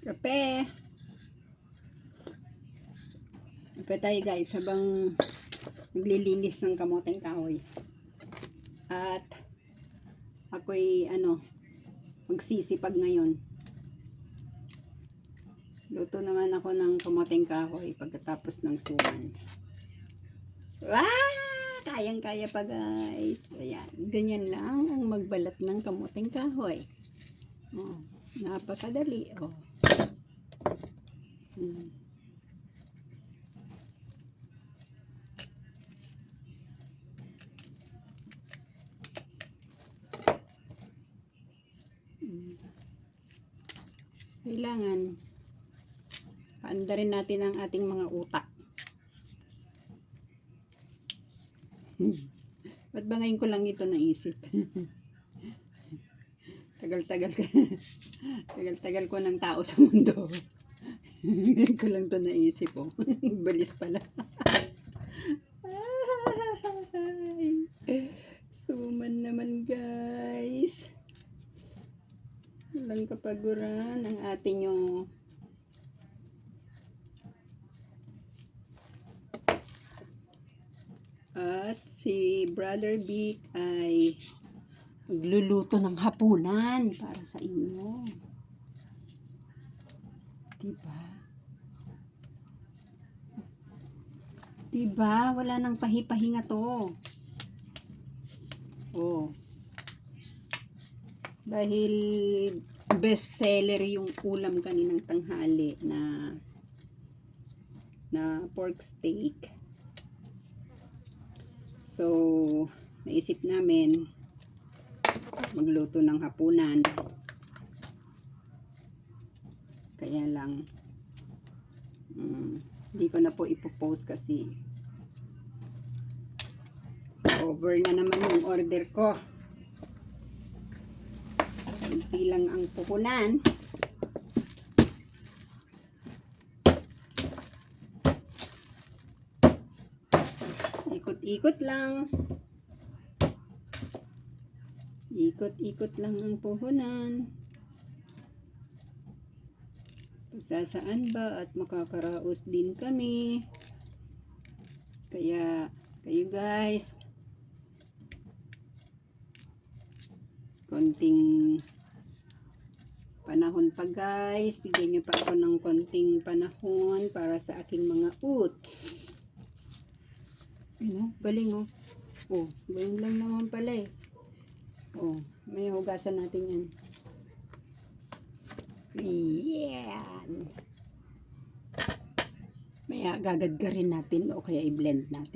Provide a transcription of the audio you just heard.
Kape. Kape tayo guys habang naglilinis ng kamoteng kahoy. At ako'y magsisipag ngayon. Luto naman ako ng kamoteng kahoy pagkatapos ng suman. Kayang-kaya pa guys. Ayan, ganyan lang ang magbalat ng kamoteng kahoy. Oh, napakadali. Oh. Kailangan paandarin natin ang ating mga utak. Ba't ba ngayon ko lang ito naisip? Tagal-tagal ko ng tao sa mundo. Ngayon ko lang ito naisip. Oh. Balis pala. Suman naman guys. Walang kapaguran ang ating yung at si Brother Vic ay magluluto ng hapunan para sa inyo. Diba? Diba? Wala nang pahipahinga to. Oh. Dahil best seller yung ulam kaninang tanghali na pork steak. So, naisip namin magluto ng hapunan. Kaya lang hindi ko na po ipopost kasi over na naman yung order ko. Hindi lang ang puhunan. Ikot-ikot lang. Ikot-ikot lang ang puhunan. Sasaan ba at makakaraos din kami. Kaya kayo guys, konting panahon pa guys, bigyan niyo pa ako ng konting panahon para sa aking mga oots. Galing oh. Oh, galing lang naman pala eh. Oh, may hugasan natin yan. Yan. May gagadgarin natin o kaya i-blend natin.